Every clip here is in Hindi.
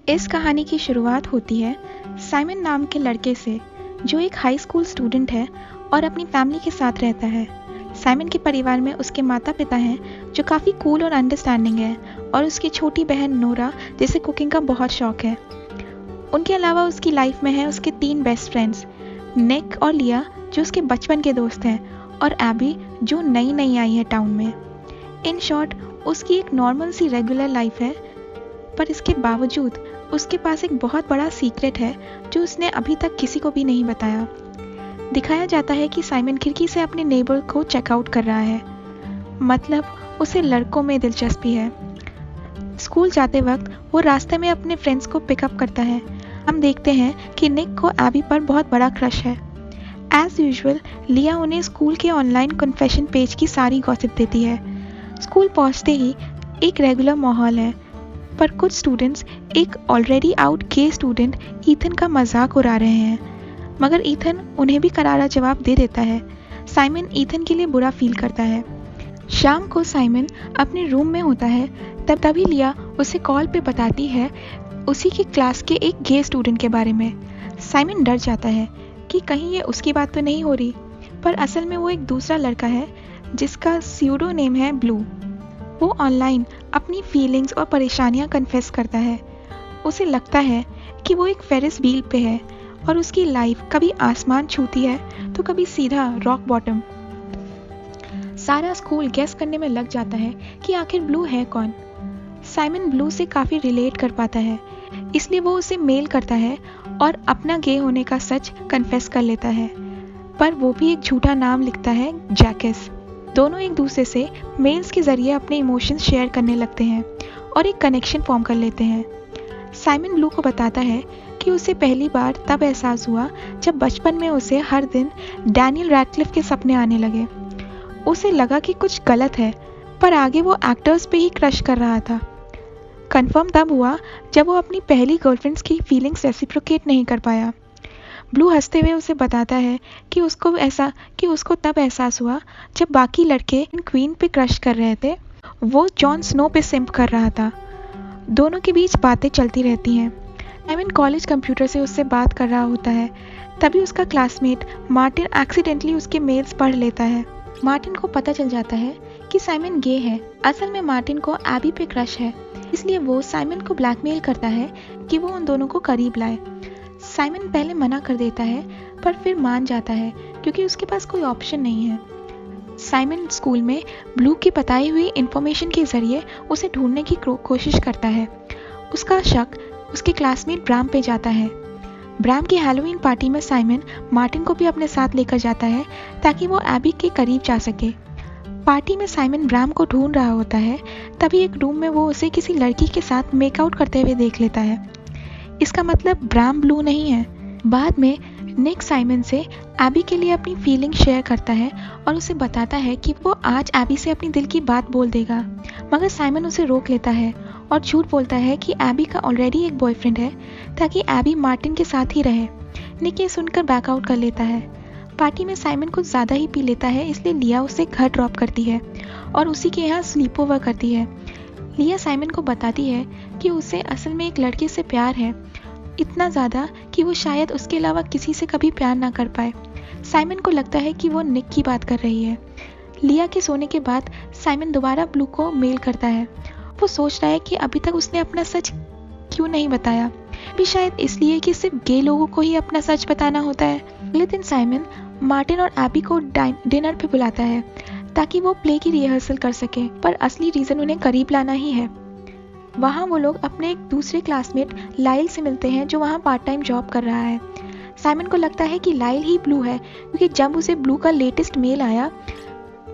इस कहानी की शुरुआत होती है साइमन नाम के लड़के से, जो एक हाई स्कूल स्टूडेंट है और अपनी फैमिली के साथ रहता है। साइमन के परिवार में उसके माता पिता हैं जो काफ़ी कूल और अंडरस्टैंडिंग है, और उसकी छोटी बहन नोरा जिसे कुकिंग का बहुत शौक है। उनके अलावा उसकी लाइफ में है उसके 3 बेस्ट फ्रेंड्स, निक और लिया जो उसके बचपन के दोस्त हैं, और एबी जो नई नई आई है टाउन में। इन शॉर्ट, उसकी एक नॉर्मल सी रेगुलर लाइफ है, पर इसके बावजूद उसके पास एक बहुत बड़ा सीक्रेट है जो उसने अभी तक किसी को भी नहीं बताया। दिखाया जाता है कि साइमन खिड़की से अपने नेबर को चेकआउट कर रहा है, मतलब उसे लड़कों में दिलचस्पी है। स्कूल जाते वक्त वो रास्ते में अपने फ्रेंड्स को पिकअप करता है। हम देखते हैं कि निक को एबी पर बहुत बड़ा क्रश है। एज यूजुअल, लिया उन्हें स्कूल के ऑनलाइन कन्फेशन पेज की सारी गॉसिप देती है। स्कूल पहुंचते ही एक रेगुलर माहौल है, पर कुछ स्टूडेंट्स एक ऑलरेडी आउट गे स्टूडेंट ईथन का मजाक उड़ा रहे हैं, मगर ईथन उन्हें भी करारा जवाब दे देता है। साइमन ईथन के लिए बुरा फील करता है। शाम को साइमन अपने रूम में होता है, तभी लिया उसे कॉल पे बताती है उसी की क्लास के एक गे स्टूडेंट के बारे में। साइमन डर जाता है कि कहीं ये उसकी बात तो नहीं हो रही, पर असल में वो एक दूसरा लड़का है जिसका स्यूडो नेम है ब्लू। वो ऑनलाइन अपनी फीलिंग्स और परेशानियां कन्फेस करता है। उसे लगता है कि वो एक फेरिस व्हील पे है और उसकी लाइफ कभी आसमान छूती है तो कभी सीधा रॉक बॉटम। सारा स्कूल गेस करने में लग जाता है कि आखिर ब्लू है कौन। साइमन ब्लू से काफ़ी रिलेट कर पाता है, इसलिए वो उसे मेल करता है और अपना गे होने का सच कन्फेस कर लेता है, पर वो भी एक झूठा नाम लिखता है, जैकेस। दोनों एक दूसरे से मेल्स के जरिए अपने इमोशंस शेयर करने लगते हैं और एक कनेक्शन फॉर्म कर लेते हैं। साइमन ब्लू को बताता है कि उसे पहली बार तब एहसास हुआ जब बचपन में उसे हर दिन डैनियल रैडक्लिफ के सपने आने लगे। उसे लगा कि कुछ गलत है, पर आगे वो एक्टर्स पे ही क्रश कर रहा था। कंफर्म तब हुआ जब वो अपनी पहली गर्लफ्रेंड्स की फीलिंग्स रेसिप्रोकेट नहीं कर पाया। ब्लू हंसते हुए उसे बताता है कि उसको तब एहसास हुआ जब बाकी लड़के क्वीन पे क्रश कर रहे थे, वो जॉन स्नो पे सिम्प कर रहा था। दोनों के बीच बातें चलती रहती हैं। साइमन कॉलेज कंप्यूटर से उससे बात कर रहा होता है, तभी उसका क्लासमेट मार्टिन एक्सीडेंटली उसके मेल्स पढ़ लेता है। मार्टिन को पता चल जाता है कि साइमन गे है। असल में मार्टिन को एबी पे क्रश है, इसलिए वो साइमन को ब्लैकमेल करता है कि वो उन दोनों को करीब लाए। साइमन पहले मना कर देता है, पर फिर मान जाता है क्योंकि उसके पास कोई ऑप्शन नहीं है। साइमन स्कूल में ब्लू की बताई हुई इंफॉर्मेशन के जरिए उसे ढूंढने की कोशिश करता है। उसका शक उसके क्लासमेट ब्राम पे जाता है। ब्राम की हैलोवीन पार्टी में साइमन मार्टिन को भी अपने साथ लेकर जाता है ताकि वो एबी के करीब जा सके। पार्टी में साइमन ब्राम को ढूंढ रहा होता है, तभी एक रूम में वो उसे किसी लड़की के साथ मेकआउट करते हुए देख लेता है। इसका मतलब ब्राम ब्लू नहीं है। बाद में निक साइमन से एबी के लिए अपनी फीलिंग शेयर करता है और उसे बताता है कि वो आज एबी से अपनी दिल की बात बोल देगा, मगर साइमन उसे रोक लेता है और झूठ बोलता है कि एबी का ऑलरेडी एक बॉयफ्रेंड है ताकि एबी मार्टिन के साथ ही रहे। निक ये सुनकर बैकआउट कर लेता है। पार्टी में साइमन कुछ ज़्यादा ही पी लेता है, इसलिए लिया उसे घर ड्रॉप करती है और उसी के यहाँ स्लीप ओवर करती है। लिया साइमन को बताती है कि उसे असल में एक लड़के से प्यार है, इतना ज़्यादा कि वो शायद उसके अलावा किसी से कभी प्यार ना कर पाए। साइमन को लगता है कि वो निक की बात कर रही है। लिया के सोने के बाद साइमन दोबारा ब्लू को मेल करता है। वो सोच रहा है कि अभी तक उसने अपना सच क्यों नहीं बताया, भी शायद इसलिए कि सिर्फ गे लोगों को ही अपना सच बताना होता है। अगले दिन साइमन मार्टिन और एबी को डिनर पे बुलाता है ताकि वो प्ले की रिहर्सल कर सके, पर असली रीज़न उन्हें करीब लाना ही है। वहाँ वो लोग अपने एक दूसरे क्लासमेट लाइल से मिलते हैं जो वहाँ पार्ट टाइम जॉब कर रहा है। साइमन को लगता है कि लाइल ही ब्लू है, क्योंकि जब उसे ब्लू का लेटेस्ट मेल आया,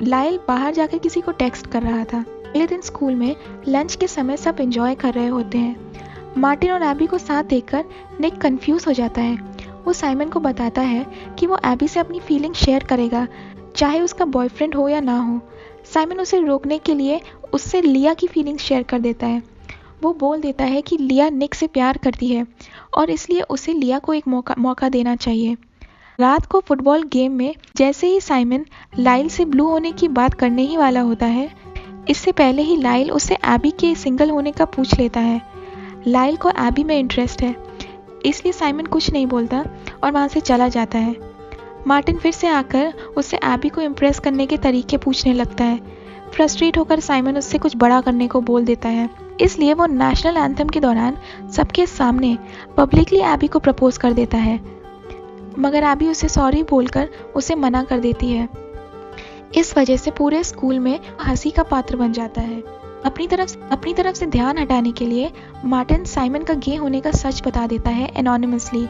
लाइल बाहर जाकर किसी को टेक्स्ट कर रहा था। अगले दिन स्कूल में लंच के समय सब एंजॉय कर रहे होते हैं। मार्टिन और एबी को साथ देखकर निक कंफ्यूज हो जाता है। वो साइमन को बताता है कि वो एबी से अपनी फीलिंग शेयर करेगा, चाहे उसका बॉयफ्रेंड हो या ना हो। साइमन उसे रोकने के लिए उससे लिया की फीलिंग शेयर कर देता है। वो बोल देता है कि लिया निक से प्यार करती है और इसलिए उसे लिया को एक मौका देना चाहिए। रात को फुटबॉल गेम में जैसे ही साइमन लाइल से ब्लू होने की बात करने ही वाला होता है, इससे पहले ही लाइल उससे एबी के सिंगल होने का पूछ लेता है। लाइल को एबी में इंटरेस्ट है, इसलिए साइमन कुछ नहीं बोलता और वहाँ से चला जाता है। मार्टिन फिर से आकर उससे एबी को इम्प्रेस करने के तरीके पूछने लगता है। फ्रस्ट्रेट होकर साइमन उससे कुछ बड़ा करने को बोल देता है, इसलिए वो नेशनल एंथम के दौरान सबके सामने पब्लिकली एबी को प्रपोज कर देता है, मगर एबी उसे सॉरी बोलकर उसे मना कर देती है। इस वजह से पूरे स्कूल में हंसी का पात्र बन जाता है। अपनी तरफ से ध्यान हटाने के लिए मार्टिन साइमन का गे होने का सच बता देता है एनोनिमसली,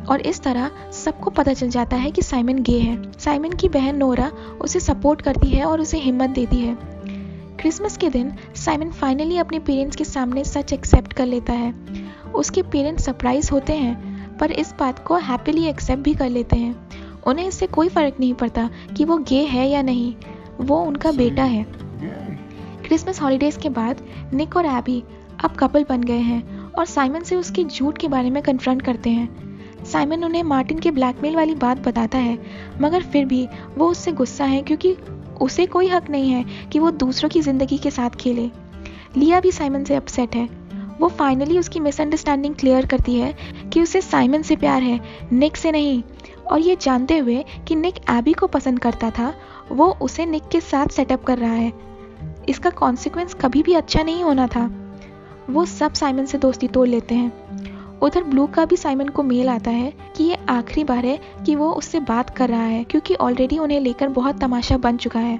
और इस तरह सबको पता चल जाता है कि साइमन गे है। साइमन की बहन नोरा उसे सपोर्ट करती है और उसे हिम्मत देती है। क्रिसमस के दिन साइमन फाइनली अपने पेरेंट्स के सामने सच एक्सेप्ट कर लेता है। उसके पेरेंट्स सरप्राइज होते हैं, पर इस बात को हैप्पीली एक्सेप्ट भी कर लेते हैं। उन्हें इससे कोई फर्क नहीं पड़ता कि वो गे है या नहीं, वो उनका बेटा है। क्रिसमस हॉलीडेज के बाद निक और एबी अब कपल बन गए हैं और साइमन से उसके झूठ के बारे में कन्फ्रंट करते हैं। साइमन उन्हें मार्टिन के ब्लैकमेल वाली बात बताता है, मगर फिर भी वो उससे गुस्सा है क्योंकि उसे कोई हक नहीं है कि वो दूसरों की जिंदगी के साथ खेले। लिया भी साइमन से अपसेट है। वो फाइनली उसकी मिसअंडरस्टैंडिंग क्लियर करती है कि उसे साइमन से प्यार है, निक से नहीं, और ये जानते हुए कि निक एबी को पसंद करता था, वो उसे निक के साथ सेटअप कर रहा है। इसका कॉन्सिक्वेंस कभी भी अच्छा नहीं होना था। वो सब साइमन से दोस्ती तोड़ लेते हैं। उधर ब्लू का भी साइमन को मेल आता है कि ये आखिरी बार है कि वो उससे बात कर रहा है, क्योंकि ऑलरेडी उन्हें लेकर बहुत तमाशा बन चुका है।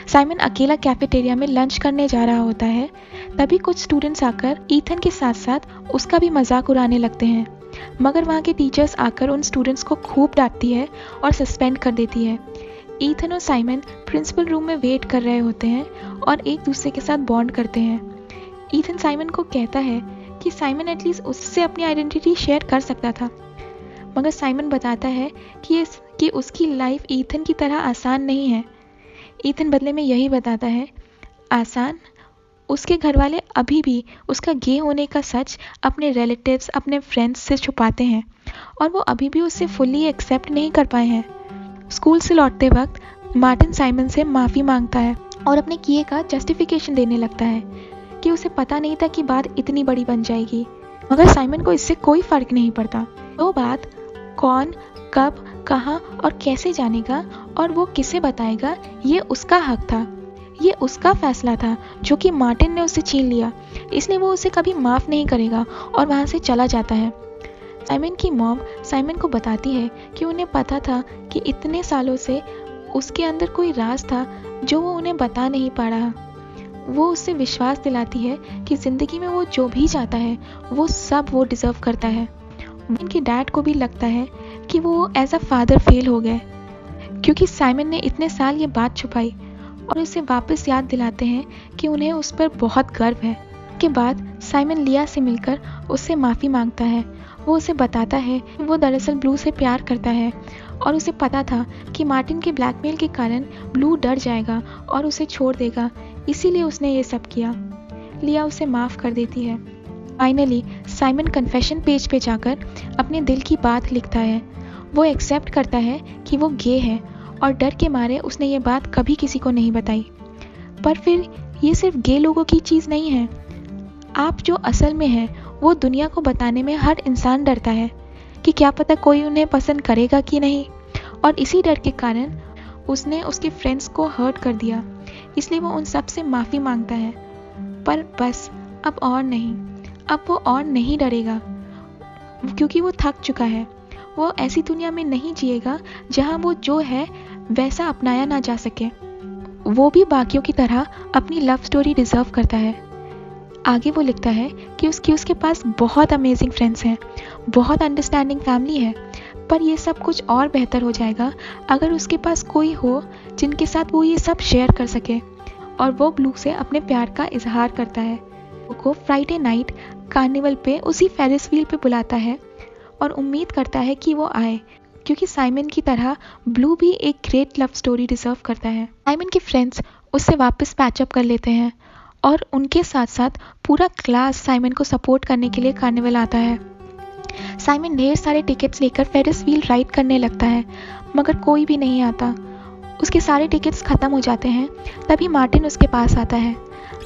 साइमन अकेला कैफेटेरिया में लंच करने जा रहा होता है, तभी कुछ स्टूडेंट्स आकर ईथन के साथ साथ उसका भी मजाक उड़ाने लगते हैं, मगर वहाँ के टीचर्स आकर उन स्टूडेंट्स को खूब डांटती है और सस्पेंड कर देती है। ईथन और साइमन प्रिंसिपल रूम में वेट कर रहे होते हैं और एक दूसरे के साथ बॉन्ड करते हैं। ईथन साइमन को कहता है कि साइमन एटलीस्ट उससे अपनी आइडेंटिटी शेयर कर सकता था, मगर साइमन बताता है कि उसकी लाइफ ईथन की तरह आसान नहीं है। ईथन बदले में यही बताता है, आसान? उसके घर वाले अभी भी उसका गे होने का सच अपने रिलेटिव्स, अपने फ्रेंड्स से छुपाते हैं, और वो अभी भी उससे फुल्ली एक्सेप्ट नहीं कर पाए हैं। स्कूल से लौटते वक्त मार्टिन साइमन से माफ़ी मांगता है और अपने किए का जस्टिफिकेशन देने लगता है कि उसे पता नहीं था कि बात इतनी बड़ी बन जाएगी, मगर साइमन को इससे कोई फर्क नहीं पड़ता। वो बात कौन, कब, कहाँ और कैसे जानेगा और वो किसे बताएगा, ये उसका हक था, ये उसका फैसला था जो कि मार्टिन ने उससे छीन लिया, इसलिए वो उसे कभी माफ़ नहीं करेगा और वहाँ से चला जाता है। साइमन की मॉम साइमन को बताती है कि उन्हें पता था कि इतने सालों से उसके अंदर कोई राज था जो वो उन्हें बता नहीं पा रहा। वो उससे विश्वास दिलाती है कि ज़िंदगी में वो जो भी चाहता है वो सब वो डिज़र्व करता है। उनके डैड को भी लगता है कि वो एज अ फादर फेल हो गए, क्योंकि साइमन ने इतने साल ये बात छुपाई, और उसे वापस याद दिलाते हैं कि उन्हें उस पर बहुत गर्व है। के बाद साइमन लिया से मिलकर उससे माफ़ी मांगता है। वो उसे बताता है कि वो दरअसल ब्लू से प्यार करता है और उसे पता था कि मार्टिन के ब्लैकमेल के कारण ब्लू डर जाएगा और उसे छोड़ देगा, इसीलिए उसने ये सब किया। लिया उसे माफ़ कर देती है। फाइनली साइमन कन्फेशन पेज पे जाकर अपने दिल की बात लिखता है। वो एक्सेप्ट करता है कि वो गे है और डर के मारे उसने ये बात कभी किसी को नहीं बताई। पर फिर ये सिर्फ गे लोगों की चीज़ नहीं है। आप जो असल में है वो दुनिया को बताने में हर इंसान डरता है कि क्या पता कोई उन्हें पसंद करेगा कि नहीं, और इसी डर के कारण उसने उसके फ्रेंड्स को हर्ट कर दिया, इसलिए वो उन सब से माफ़ी मांगता है। पर बस अब और नहीं, अब वो और नहीं डरेगा, क्योंकि वो थक चुका है। वो ऐसी दुनिया में नहीं जिएगा जहाँ वो जो है वैसा अपनाया ना जा सके। वो भी बाकियों की तरह अपनी लव स्टोरी डिज़र्व करता है। आगे वो लिखता है कि उसके पास बहुत अमेजिंग फ्रेंड्स हैं, बहुत अंडरस्टैंडिंग फैमिली है, पर ये सब कुछ और बेहतर हो जाएगा अगर उसके पास कोई हो जिनके साथ वो ये सब शेयर कर सके। और वो ब्लू से अपने प्यार का इजहार करता है। वो फ्राइडे नाइट कार्निवल पे उसी फेरिस व्हील पे बुलाता है और उम्मीद करता है कि वो आए, क्योंकि साइमन की तरह ब्लू भी एक ग्रेट लव स्टोरी डिजर्व करता है। साइमन के फ्रेंड्स उससे वापस पैचअप कर लेते हैं और उनके साथ साथ पूरा क्लास साइमन को सपोर्ट करने के लिए कार्निवल आता है। साइमन ढेर सारे टिकट्स लेकर फेरिस व्हील राइड करने लगता है, मगर कोई भी नहीं आता। उसके सारे टिकट्स ख़त्म हो जाते हैं। तभी मार्टिन उसके पास आता है।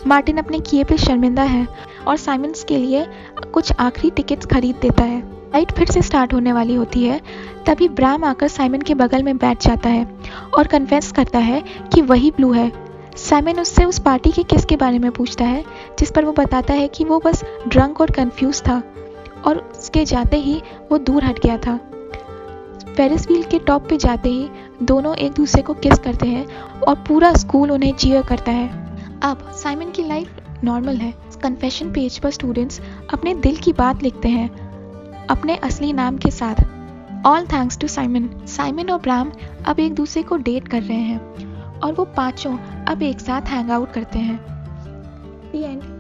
मार्टिन अपने किए पे शर्मिंदा है और साइमन्स के लिए कुछ आखिरी टिकट्स खरीद देता है। फ्लाइट फिर से स्टार्ट होने वाली होती है, तभी ब्राम आकर साइमन के बगल में बैठ जाता है और कन्फेस करता है कि वही ब्लू है। साइमन उससे उस पार्टी के किस के बारे में पूछता है, जिस पर वो बताता है कि वो बस ड्रंक और कंफ्यूज था और उसके जाते ही वो दूर हट गया था। फेरिस व्हील के टॉप पे जाते ही दोनों एक दूसरे को किस करते हैं और पूरा स्कूल उन्हें चीयर करता है। अब साइमन की लाइफ नॉर्मल है। कन्फेशन पेज पर स्टूडेंट्स अपने दिल की बात लिखते हैं अपने असली नाम के साथ। All thanks to Simon. Simon और ब्राम अब एक दूसरे को डेट कर रहे हैं और वो पांचों अब एक साथ हैंग आउट करते हैं। The end.